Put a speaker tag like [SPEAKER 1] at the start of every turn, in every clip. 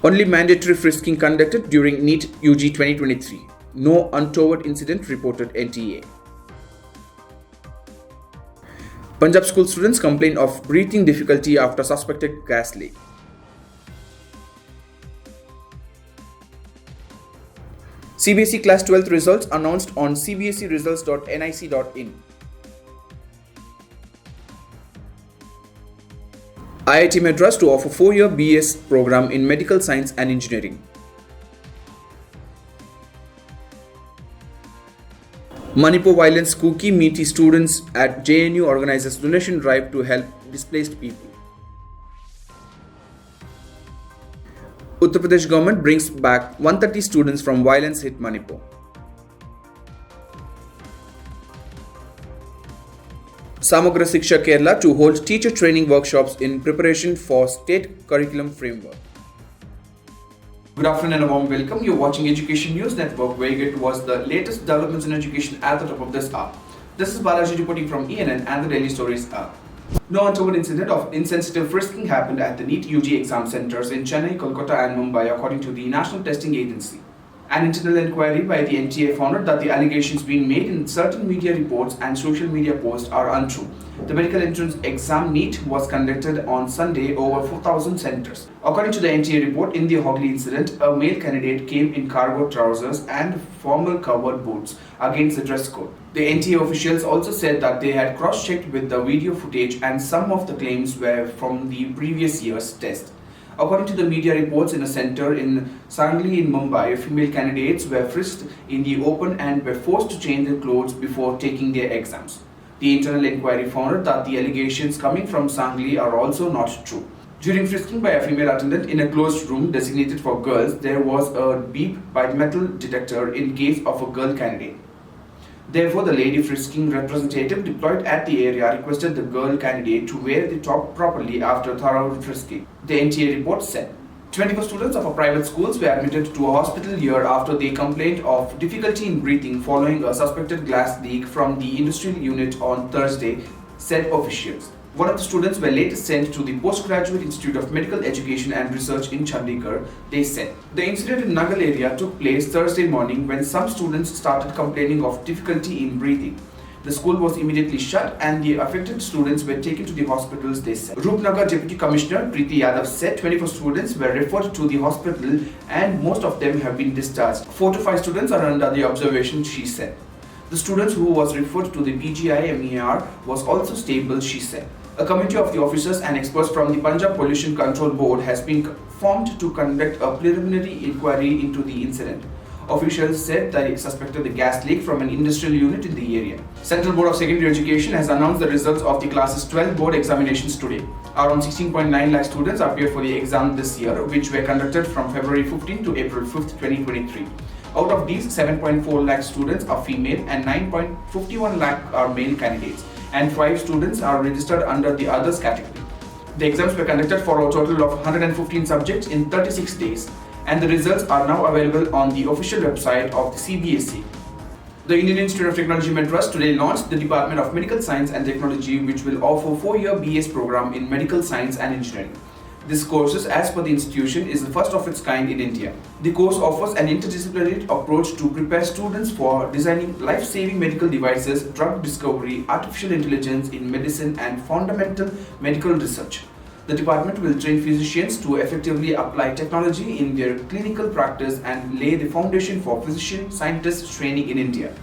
[SPEAKER 1] Only mandatory frisking conducted during NEET-UG 2023. No untoward incident reported NTA. Punjab school students complain of breathing difficulty after suspected gas leak. CBSE Class 12th results announced on cbseresults.nic.in. IIT Madras to offer 4-year BS program in Medical Science and Engineering. Manipur violence Kuki Meeti students at JNU organizes donation drive to help displaced people. Uttar Pradesh government brings back 130 students from violence-hit Manipur. Samagra Shiksha Kerala to hold teacher training workshops in preparation for state curriculum framework. Good afternoon and a warm welcome. You're watching Education News Network, where you get towards the latest developments in education at the top of this hour. This is Balaji reporting from ENN and the Daily Stories app. No untoward incident of insensitive frisking happened at the NEET-UG exam centers in Chennai, Kolkata and Mumbai, according to the National Testing Agency. An internal inquiry by the NTA found that the allegations being made in certain media reports and social media posts are untrue. The medical entrance exam NEET was conducted on Sunday over 4,000 centers. According to the NTA report, in the Hogley incident, a male candidate came in cargo trousers and formal covered boots against the dress code. The NTA officials also said that they had cross-checked with the video footage and some of the claims were from the previous year's test. According to the media reports, in a center in Sangli in Mumbai, female candidates were frisked in the open and were forced to change their clothes before taking their exams. The internal inquiry found that the allegations coming from Sangli are also not true. During frisking by a female attendant in a closed room designated for girls, there was a beep by metal detector in case of a girl candidate. Therefore, the lady frisking representative deployed at the area requested the girl candidate to wear the top properly after thorough frisking. The NTA report said 24 students of a private schools were admitted to a hospital here after they complained of difficulty in breathing following a suspected gas leak from the industrial unit on Thursday, said officials. One of the students were later sent to the Postgraduate Institute of Medical Education and Research in Chandigarh, they said. The incident in Nagal area took place Thursday morning when some students started complaining of difficulty in breathing. The school was immediately shut and the affected students were taken to the hospitals, they said. Rupnagar Deputy Commissioner Preeti Yadav said 24 students were referred to the hospital and most of them have been discharged. 4 to 5 students are under the observation, she said. The students who was referred to the PGI-MER was also stable, she said. A committee of the officers and experts from the Punjab Pollution Control Board has been formed to conduct a preliminary inquiry into the incident. Officials said they suspected the gas leak from an industrial unit in the area. Central Board of Secondary Education has announced the results of the classes 12 board examinations today. Around 16.9 lakh students appeared for the exam this year, which were conducted from February 15 to April 5, 2023. Out of these, 7.4 lakh students are female and 9.51 lakh are male candidates, and 5 students are registered under the others category. The exams were conducted for a total of 115 subjects in 36 days, and the results are now available on the official website of the CBSE. The Indian Institute of Technology Madras today launched the Department of Medical Science and Technology, which will offer 4-year BS program in Medical Science and Engineering. This course, as per the institution, is the first of its kind in India. The course offers an interdisciplinary approach to prepare students for designing life-saving medical devices, drug discovery, artificial intelligence in medicine and fundamental medical research. The department will train physicians to effectively apply technology in their clinical practice and lay the foundation for physician-scientist training in India.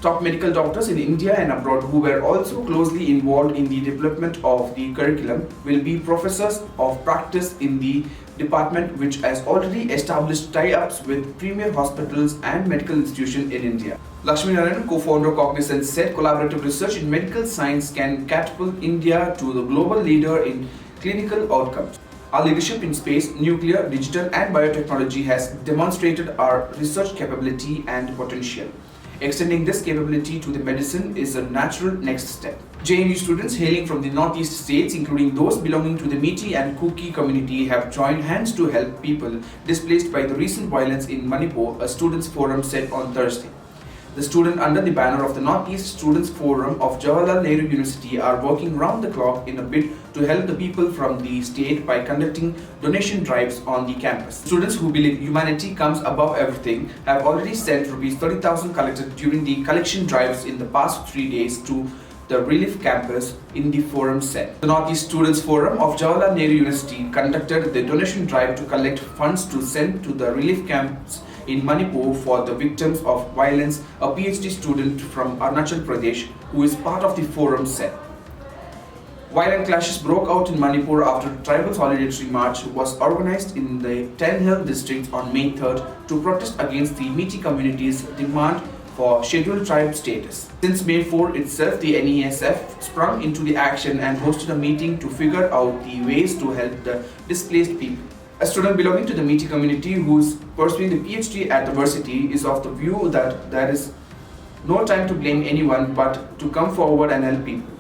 [SPEAKER 1] Top medical doctors in India and abroad who were also closely involved in the development of the curriculum will be professors of practice in the department, which has already established tie-ups with premier hospitals and medical institutions in India. Narain, co-founder of Cognizant, said collaborative research in medical science can catapult India to the global leader in clinical outcomes. Our leadership in space, nuclear, digital and biotechnology has demonstrated our research capability and potential. Extending this capability to the medicine is a natural next step. JNU students hailing from the northeast states, including those belonging to the Meeti and Kuki community, have joined hands to help people displaced by the recent violence in Manipur, a students' forum said on Thursday. The students under the banner of the Northeast Students Forum of Jawaharlal Nehru University are working round the clock in a bid to help the people from the state by conducting donation drives on the campus. Students who believe humanity comes above everything have already sent Rs 30,000 collected during the collection drives in the past 3 days to the Relief campus in the forum set. The Northeast Students Forum of Jawaharlal Nehru University conducted the donation drive to collect funds to send to the relief camps in Manipur for the victims of violence. A PhD student from Arunachal Pradesh who is part of the forum said. Violent clashes broke out in Manipur after a tribal solidarity march was organized in the Ten Hill district on May 3rd to protest against the Metis community's demand for scheduled tribe status. Since May 4 itself, the NESF sprung into the action and hosted a meeting to figure out the ways to help the displaced people. A student belonging to the Metis community who is pursuing the PhD at the university is of the view that there is no time to blame anyone but to come forward and help people.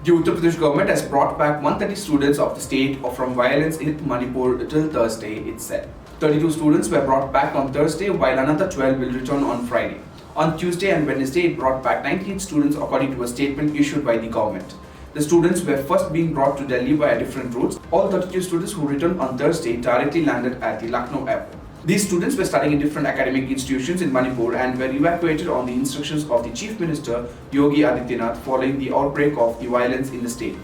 [SPEAKER 1] The Uttar Pradesh government has brought back 130 students of the state from violence in Manipur till Thursday, it said. 32 students were brought back on Thursday while another 12 will return on Friday. On Tuesday and Wednesday, it brought back 98 students according to a statement issued by the government. The students were first being brought to Delhi via different routes. All 32 students who returned on Thursday directly landed at the Lucknow airport. These students were studying in different academic institutions in Manipur and were evacuated on the instructions of the Chief Minister Yogi Adityanath following the outbreak of the violence in the state.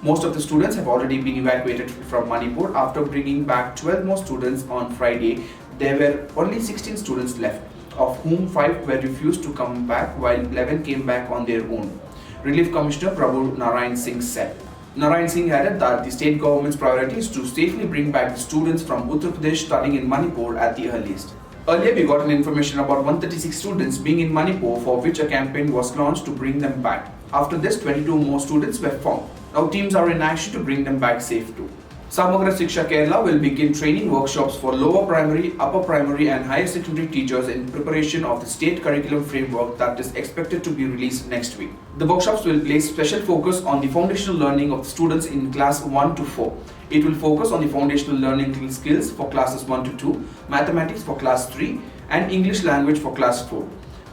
[SPEAKER 1] Most of the students have already been evacuated from Manipur after bringing back 12 more students on Friday. There were only 16 students left, of whom 5 were refused to come back while 11 came back on their own. Relief Commissioner Prabhu Narain Singh said. Narain Singh added that the state government's priority is to safely bring back the students from Uttar Pradesh studying in Manipur at the earliest. Earlier, we got an information about 136 students being in Manipur for which a campaign was launched to bring them back. After this, 22 more students were found. Now teams are in action to bring them back safe too. Samagra Shiksha Kerala will begin training workshops for lower primary, upper primary and higher secondary teachers in preparation of the state curriculum framework that is expected to be released next week. The workshops will place special focus on the foundational learning of the students in class 1 to 4. It will focus on the foundational learning skills for classes 1 to 2, mathematics for class 3 and English language for class 4.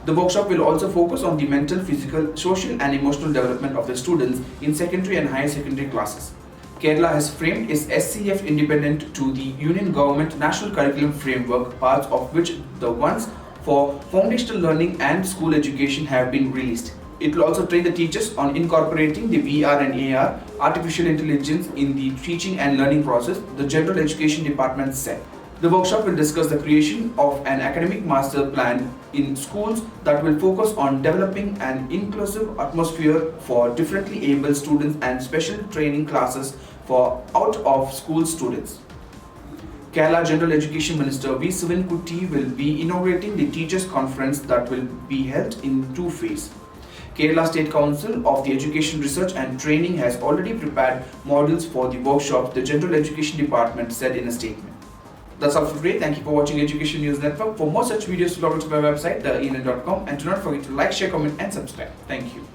[SPEAKER 1] The workshop will also focus on the mental, physical, social and emotional development of the students in secondary and higher secondary classes. Kerala has framed its SCF independent to the Union Government National Curriculum Framework, parts of which the ones for foundational learning and school education have been released. It will also train the teachers on incorporating the VR and AR, artificial intelligence in the teaching and learning process, the General Education Department said. The workshop will discuss the creation of an academic master plan in schools that will focus on developing an inclusive atmosphere for differently able students and special training classes for out-of-school students. Kerala General Education Minister V. Sivankutty will be inaugurating the Teachers' Conference that will be held in 2 phases. Kerala State Council of the Education Research and Training has already prepared modules for the workshops, the General Education Department said in a statement. That's all for today. Thank you for watching Education News Network. For more such videos, log on to my website, theENN.com, and do not forget to like, share, comment and subscribe. Thank you.